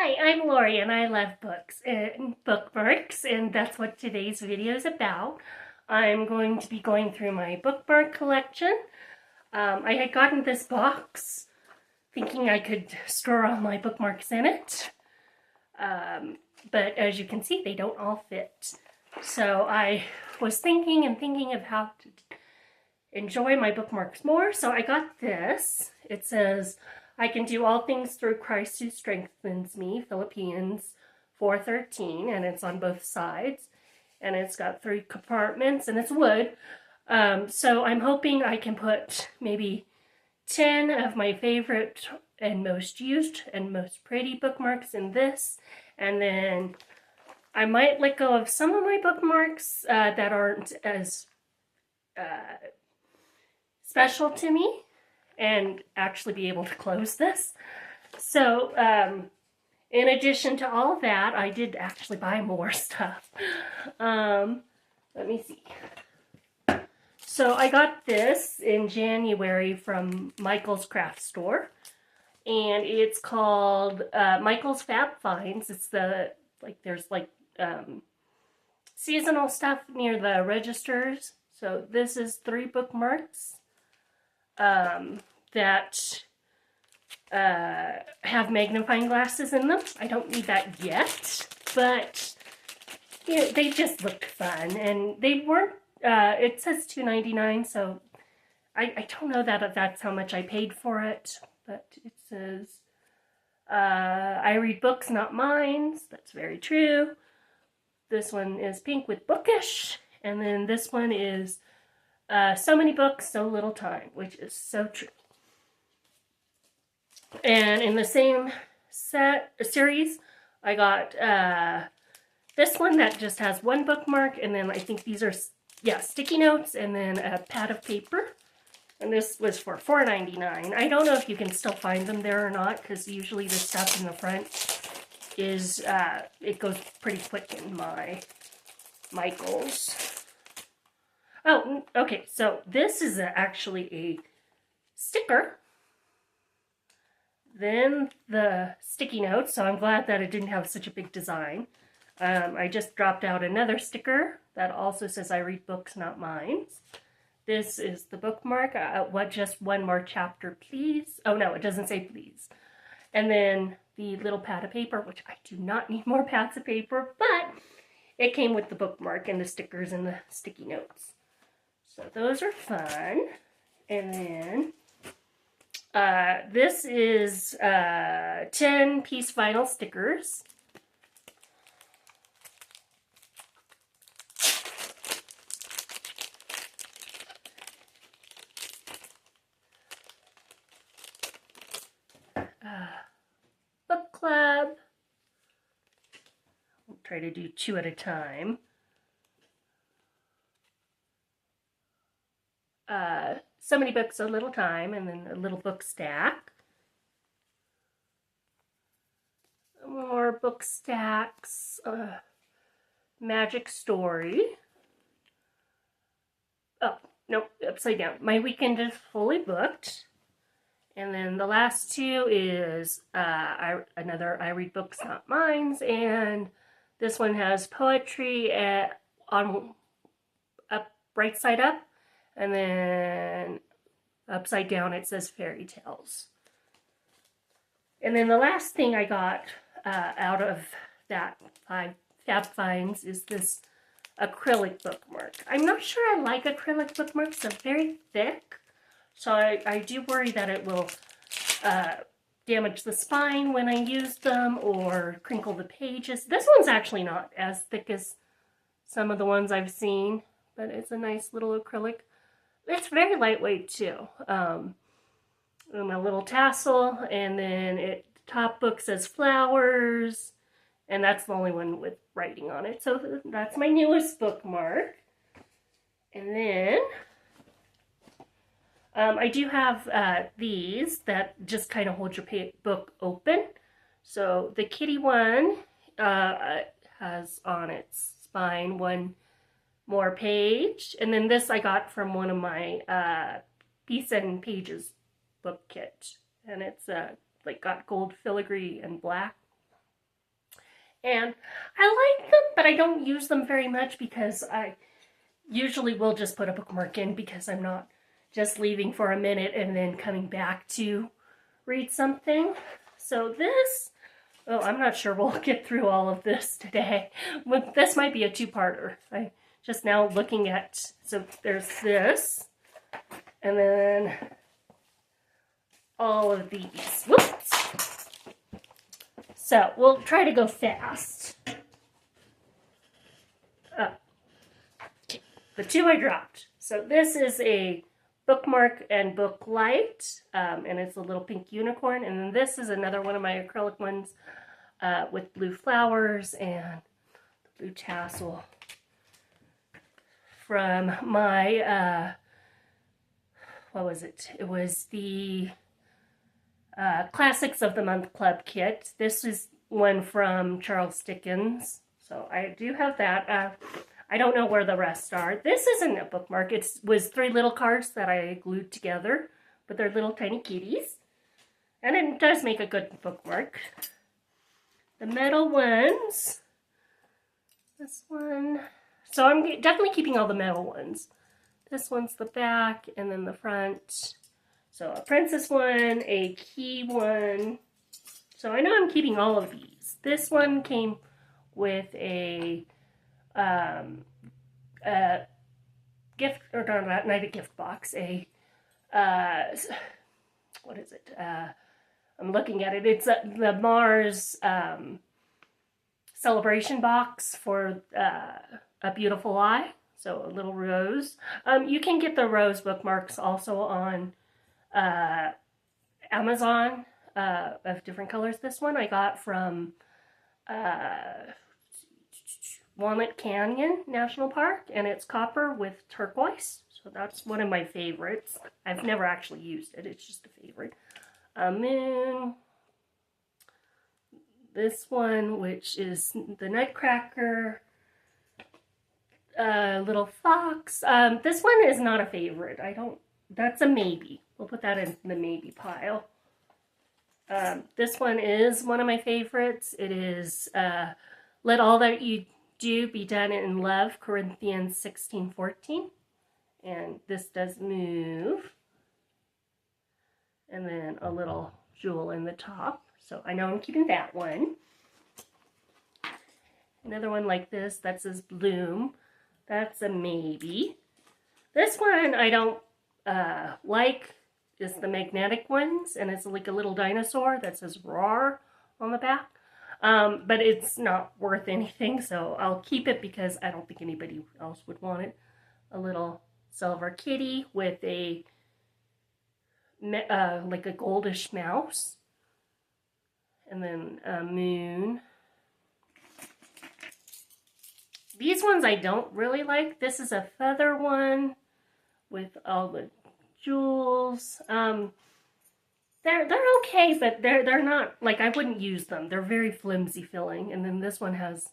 Hi, I'm Lori and I love books and bookmarks, and that's what today's video is about. I'm going to be going through my bookmark collection. I had gotten this box thinking I could store all my bookmarks in it, but as you can see, they don't all fit. So I was thinking of how to enjoy my bookmarks more, so I got this. It says, I can do all things through Christ who strengthens me, Philippians 4:13, and it's on both sides. And it's got 3 compartments, and it's wood. So I'm hoping I can put maybe 10 of my favorite and most used and most pretty bookmarks in this. And then I might let go of some of my bookmarks that aren't as special to me, and actually be able to close this. So in addition to all of that, I did actually buy more stuff. Let me see. So I got this in January from Michael's Craft Store, and it's called Michael's Fab Finds. It's there's seasonal stuff near the registers. So this is 3 bookmarks that have magnifying glasses in them. I don't need that yet, but you know, they just looked fun, and they weren't, it says $2.99, so I don't know that that's how much I paid for it, but it says, I read books, not mine. That's very true. This one is pink with bookish, and then this one is so many books, so little time, which is so true. And in the same series, I got this one that just has 1 bookmark, and then I think these are, sticky notes, and then a pad of paper. And this was for $4.99. I don't know if you can still find them there or not, because usually the stuff in the front is, it goes pretty quick in my Michael's. Oh, okay, so this is actually a sticker. Then the sticky notes, so I'm glad that it didn't have such a big design. I just dropped out another sticker that also says, I read books, not mine. This is the bookmark. Just one more chapter, please. Oh, no, it doesn't say please. And then the little pad of paper, which I do not need more pads of paper, but it came with the bookmark and the stickers and the sticky notes. So those are fun. And then this is 10-piece vinyl stickers. Book club. I'll try to do 2 at a time. So many books, so little time, and then a little book stack. More book stacks. Magic story. Oh, nope, upside down. My weekend is fully booked. And then the last 2 is another I read books, not mine, and this one has poetry on right side up. And then upside down it says fairy tales. And then the last thing I got out of that 5 Fab Finds is this acrylic bookmark. I'm not sure I like acrylic bookmarks. They're very thick. So I do worry that it will damage the spine when I use them or crinkle the pages. This one's actually not as thick as some of the ones I've seen, but it's a nice little acrylic. It's very lightweight too. And a little tassel, and then top book says flowers, and that's the only one with writing on it. So that's my newest bookmark. And then I do have these that just kind of hold your book open. So the kitty one has on its spine 1 more page, and then this I got from one of my Piece and Pages book kit, and it's got gold filigree and black And I like them, but I don't use them very much because I usually will just put a bookmark in because I'm not just leaving for a minute and then coming back to read something. So this, oh, I'm not sure we'll get through all of this today. This might be a two-parter. I just now looking at, so there's this, and then all of these. Whoops. So we'll try to go fast. The two I dropped. So this is a Bookmark and Book Light, and it's a little pink unicorn. And then this is another one of my acrylic ones with blue flowers and blue tassel from my, what was it? It was the Classics of the Month Club kit. This is one from Charles Dickens. So I do have that. I don't know where the rest are. This isn't a bookmark. It was 3 little cards that I glued together, but they're little tiny kitties. And it does make a good bookmark. The metal ones. This one. So I'm definitely keeping all the metal ones. This one's the back and then the front. So a princess one, a key one. So I know I'm keeping all of these. This one came with a gift, or not a gift box, a, what is it? I'm looking at it. It's the Mars celebration box for A Beautiful Lie. So a little rose. You can get the rose bookmarks also on Amazon of different colors. This one I got from Walnut Canyon National Park, and it's copper with turquoise. So that's one of my favorites. I've never actually used it. It's just a favorite. Moon. This one, which is the Nutcracker. Little Fox. This one is not a favorite. That's a maybe. We'll put that in the maybe pile. This one is one of my favorites. It is Let All That You Do Be Done in Love, Corinthians 16:14. And this does move. And then a little jewel in the top. So I know I'm keeping that one. Another one like this that says Bloom. That's a maybe. This one I don't like is the magnetic ones, and it's like a little dinosaur that says Roar on the back. But it's not worth anything, so I'll keep it because I don't think anybody else would want it. A little silver kitty with a like a goldish mouse, and then a moon. These ones I don't really like. This is a feather one with all the jewels. They're okay, but they're not, like, I wouldn't use them. They're very flimsy feeling. And then this one has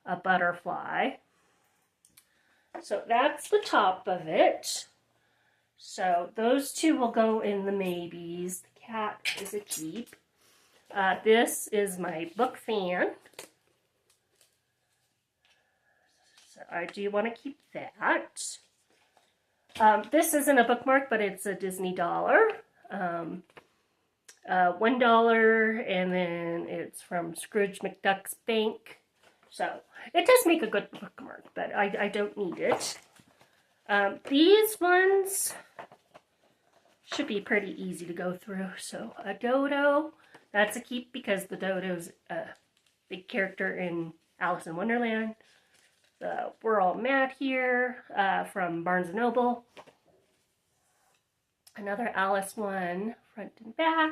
a butterfly. So that's the top of it. So those two will go in the maybes. The cat is a keep. This is my book fan. So I do want to keep that. This isn't a bookmark, but it's a Disney dollar. $1, and then it's from Scrooge McDuck's bank. So it does make a good bookmark, but I don't need it. These ones should be pretty easy to go through. So a dodo, that's a keep because the dodo's a big character in Alice in Wonderland. We're All Mad Here from Barnes & Noble. Another Alice one, front and back.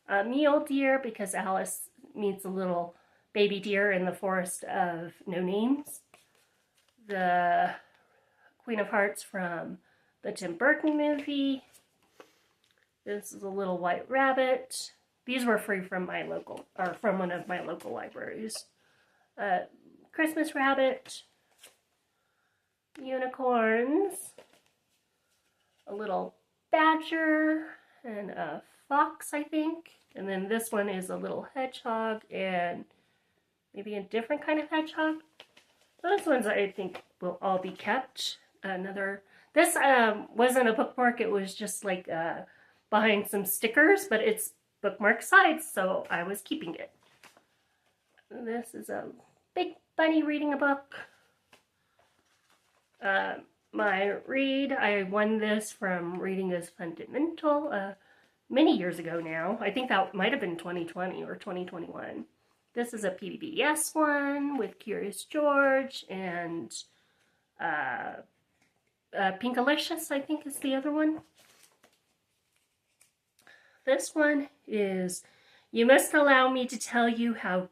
A mule deer because Alice meets a little baby deer in the forest of no names. The Queen of Hearts from the Tim Burton movie. This is a little white rabbit. These were free from my local, or from one of my local libraries. Christmas rabbit. Unicorns. A little badger and a fox, I think. And then this one is a little hedgehog, and maybe a different kind of hedgehog. Those ones I think will all be kept. This wasn't a bookmark, it was just like behind some stickers, but it's bookmark sides, so I was keeping it. This is a big bunny reading a book. My read, I won this from Reading is Fundamental many years ago now. I think that might have been 2020 or 2021. This is a PBS one with Curious George and Pinkalicious, I think is the other one. This one is You Must Allow Me to Tell You How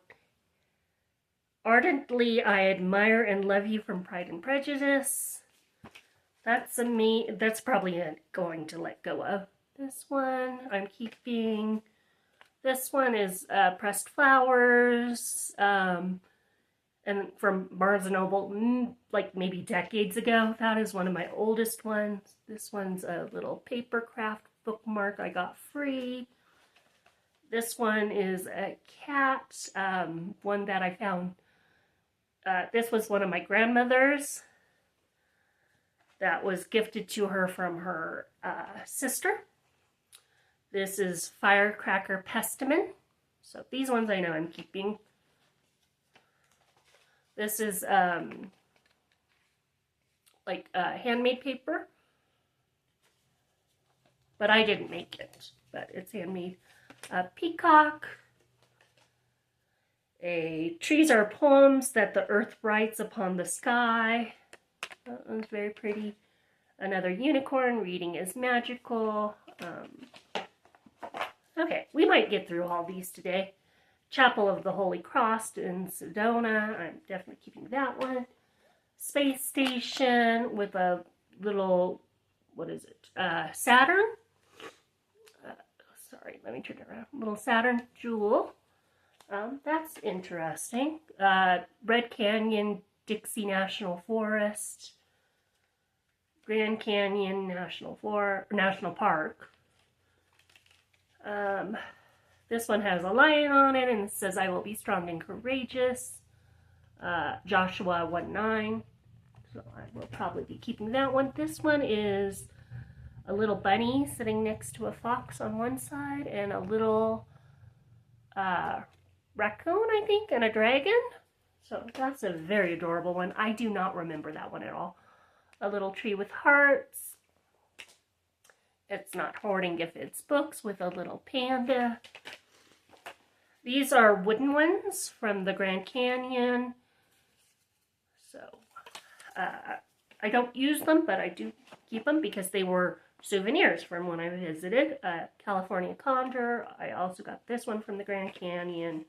Ardently I Admire and Love You from Pride and Prejudice. That's probably going to let go of. This one I'm keeping. This one is Pressed Flowers, and from Barnes & Noble, like maybe decades ago. That is one of my oldest ones. This one's a little paper craft bookmark I got free. This one is a cat, one that I found. This was one of my grandmother's that was gifted to her from her sister. This is Firecracker Pestamen. So these ones I know I'm keeping. This is like handmade paper. But I didn't make it. But it's handmade. Peacock. Trees are poems that the earth writes upon the sky. That one's very pretty. Another unicorn. Reading is magical. Okay, we might get through all these today. Chapel of the Holy Cross in Sedona. I'm definitely keeping that one. Space Station with a little, what is it? Saturn. Sorry, let me turn it around. Little Saturn jewel. That's interesting. Red Canyon, Dixie National Forest. Grand Canyon National Park. This one has a lion on it and it says, I will be strong and courageous. Joshua 1:9. So I will probably be keeping that one. This one is a little bunny sitting next to a fox on one side and a little raccoon, I think, and a dragon. So that's a very adorable one. I do not remember that one at all. A little tree with hearts. It's not hoarding if it's books with a little panda. These are wooden ones from the Grand Canyon. So I don't use them, but I do keep them because they were souvenirs from when I visited. California Condor. I also got this one from the Grand Canyon.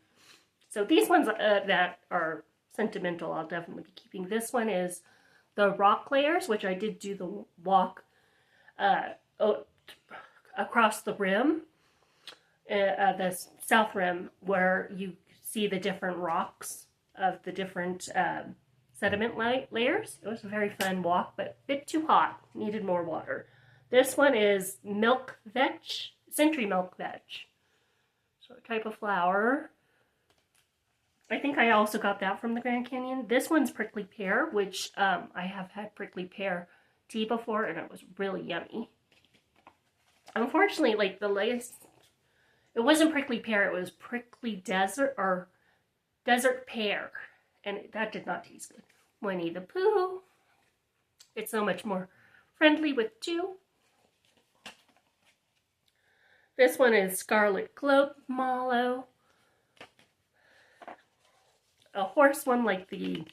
So these ones that are sentimental, I'll definitely be keeping. This one is the rock layers, which I did do the walk across the rim, the south rim, where you see the different rocks of the different sediment layers. It was a very fun walk, but a bit too hot. Needed more water. This one is milk veg, century milk veg. So a type of flower. I think I also got that from the Grand Canyon. This one's prickly pear, which I have had prickly pear tea before, and it was really yummy. Unfortunately, like the latest, it wasn't prickly pear, it was prickly desert or desert pear, and that did not taste good. Winnie the Pooh. It's so much more friendly with two. This one is Scarlet Globe Mallow. A horse one like the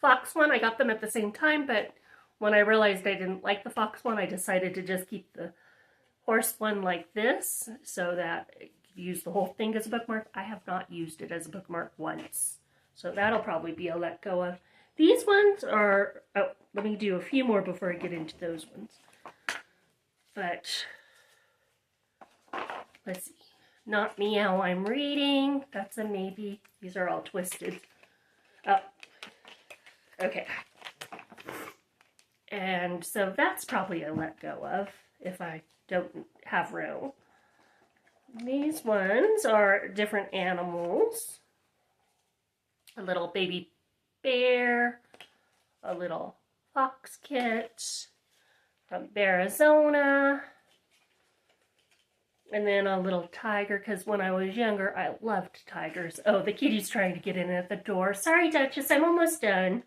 fox one. I got them at the same time, but when I realized I didn't like the fox one, I decided to just keep the horse one like this so that I could use the whole thing as a bookmark. I have not used it as a bookmark once, so that'll probably be a let go of. These ones are, oh, let me do a few more before I get into those ones. But let's see. Not Meow, I'm Reading. That's a maybe. These are all twisted. Oh, okay. And so that's probably a let go of if I don't have room. These ones are different animals. a little baby bear, a little fox kit from Arizona, and then a little tiger, because when I was younger, I loved tigers. Oh, the kitty's trying to get in at the door. Sorry, Duchess, I'm almost done.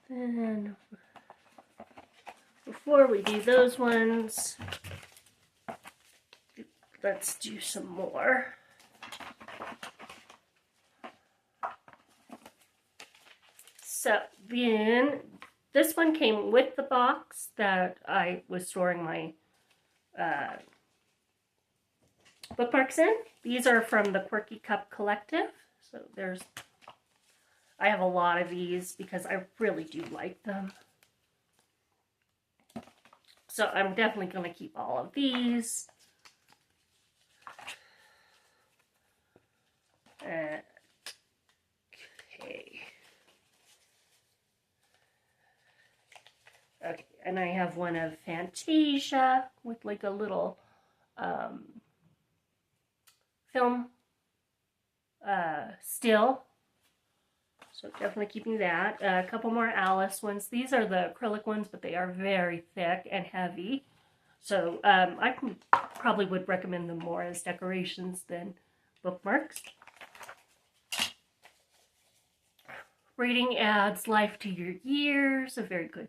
And before we do those ones, let's do some more. So then, this one came with the box that I was storing my bookmarks in. These are from the Quirky Cup Collective. So I have a lot of these because I really do like them. So I'm definitely going to keep all of these. Okay. Okay, and I have one of Fantasia with like a little film still. So definitely keeping that. A couple more Alice ones. These are the acrylic ones, but they are very thick and heavy. So I probably would recommend them more as decorations than bookmarks. Reading adds life to your years. A very good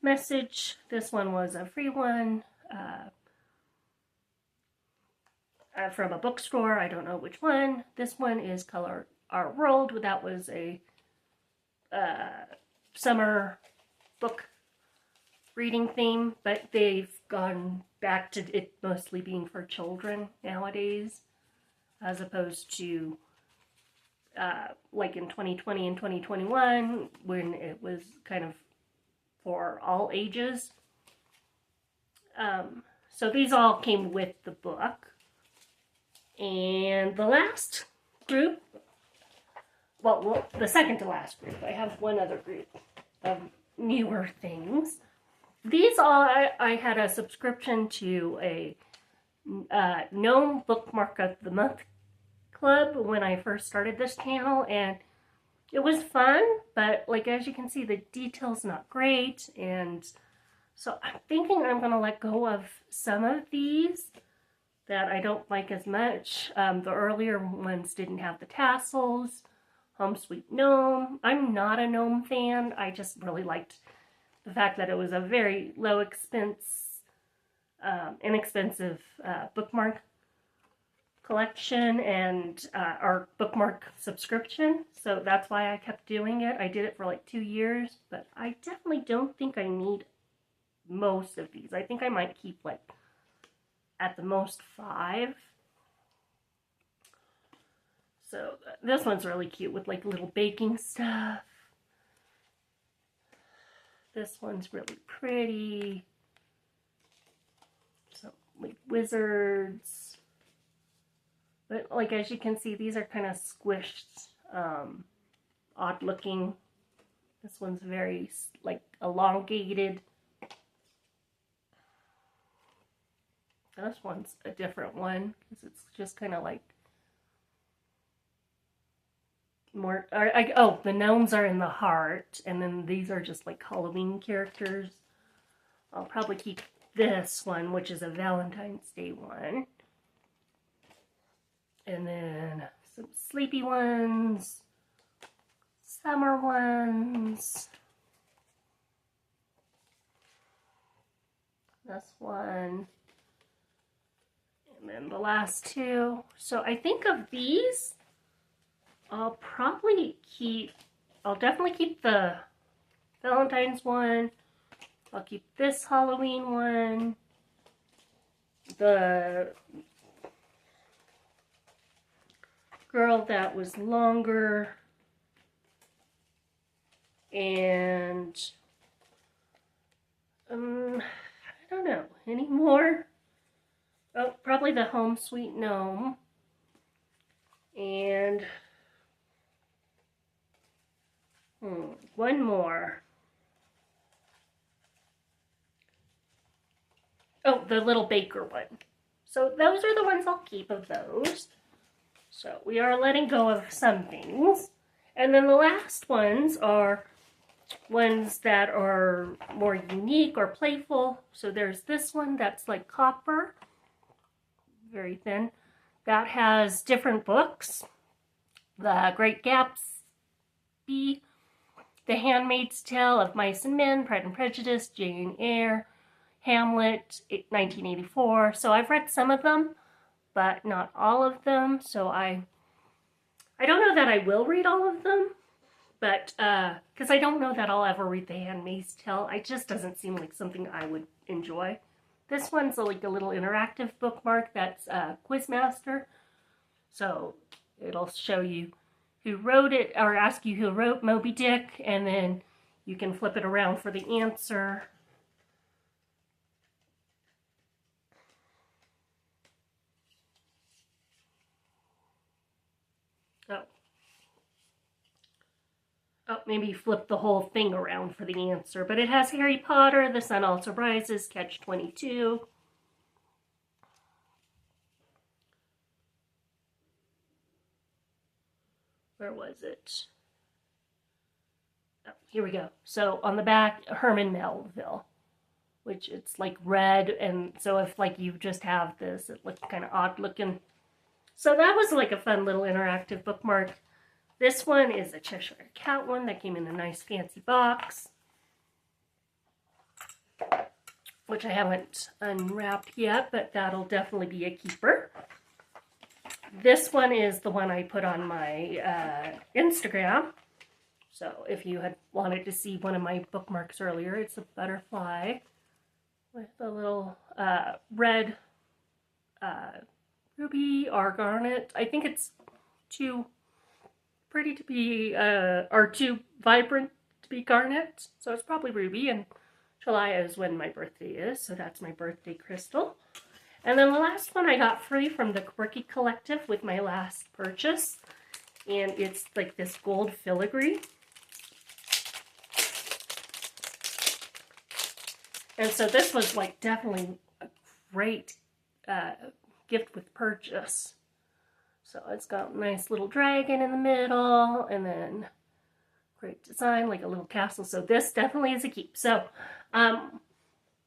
message. This one was a free one from a bookstore. I don't know which one. This one is Color Our World. That was a summer book reading theme, but they've gone back to it mostly being for children nowadays, as opposed to like in 2020 and 2021 when it was kind of for all ages. So these all came with the book. And the last group, well, the second to last group, I have one other group of newer things. These all, I had a subscription to a Gnome Bookmark of the Month Club when I first started this channel, and it was fun, but like as you can see, the detail's not great, and so I'm thinking I'm going to let go of some of these that I don't like as much. The earlier ones didn't have the tassels. Home Sweet Gnome. I'm not a gnome fan. I just really liked the fact that it was a very low expense, inexpensive bookmark collection and our bookmark subscription. So that's why I kept doing it. I did it for like 2 years, but I definitely don't think I need most of these. I think I might keep like at the most 5. So this one's really cute with like little baking stuff. This one's really pretty. Some like wizards. But like as you can see, these are kind of squished, odd looking. This one's very like elongated. This one's a different one because it's just kind of like more. Oh, the gnomes are in the heart, and then these are just like Halloween characters. I'll probably keep this one, which is a Valentine's Day one. And then some sleepy ones, summer ones. This one. And then the last 2. So I think of these, I'll definitely keep the Valentine's one. I'll keep this Halloween one. The girl that was longer. And I don't know, any more? Oh, probably the Home Sweet Gnome. And one more. Oh, the little baker one. So those are the ones I'll keep of those. So we are letting go of some things. And then the last ones are ones that are more unique or playful. So there's this one that's like copper, very thin. That has different books. The Great Gatsby, The Handmaid's Tale, Of Mice and Men, Pride and Prejudice, Jane Eyre, Hamlet, 1984. So I've read some of them, but not all of them. So I don't know that I will read all of them, but because I don't know that I'll ever read The Handmaid's Tale. It just doesn't seem like something I would enjoy. This one's like a little interactive bookmark that's Quizmaster. So it'll show you who wrote it, or ask you who wrote Moby Dick, and then you can flip it around for the answer. Oh, maybe flip the whole thing around for the answer. But it has Harry Potter, The Sun Also Rises, Catch-22. Where was it? Oh, here we go. So on the back, Herman Melville, which it's like red. And so if like you just have this, it looks kind of odd looking. So that was like a fun little interactive bookmark. This one is a Cheshire Cat one that came in a nice fancy box, which I haven't unwrapped yet, but that'll definitely be a keeper. This one is the one I put on my Instagram. So if you had wanted to see one of my bookmarks earlier, it's a butterfly with a little red ruby or garnet. I think it's too pretty to be, or too vibrant to be garnet. So it's probably ruby, and July is when my birthday is, so that's my birthday crystal. And then the last one I got free from the Quirky Collective with my last purchase, and it's like this gold filigree. And so this was like definitely a great gift with purchase. So it's got a nice little dragon in the middle, and then great design, like a little castle. So this definitely is a keep. So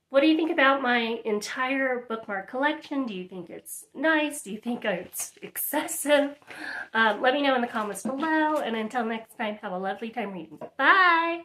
what do you think about my entire bookmark collection? Do you think it's nice? Do you think it's excessive? Let me know in the comments below. And until next time, have a lovely time reading. Bye!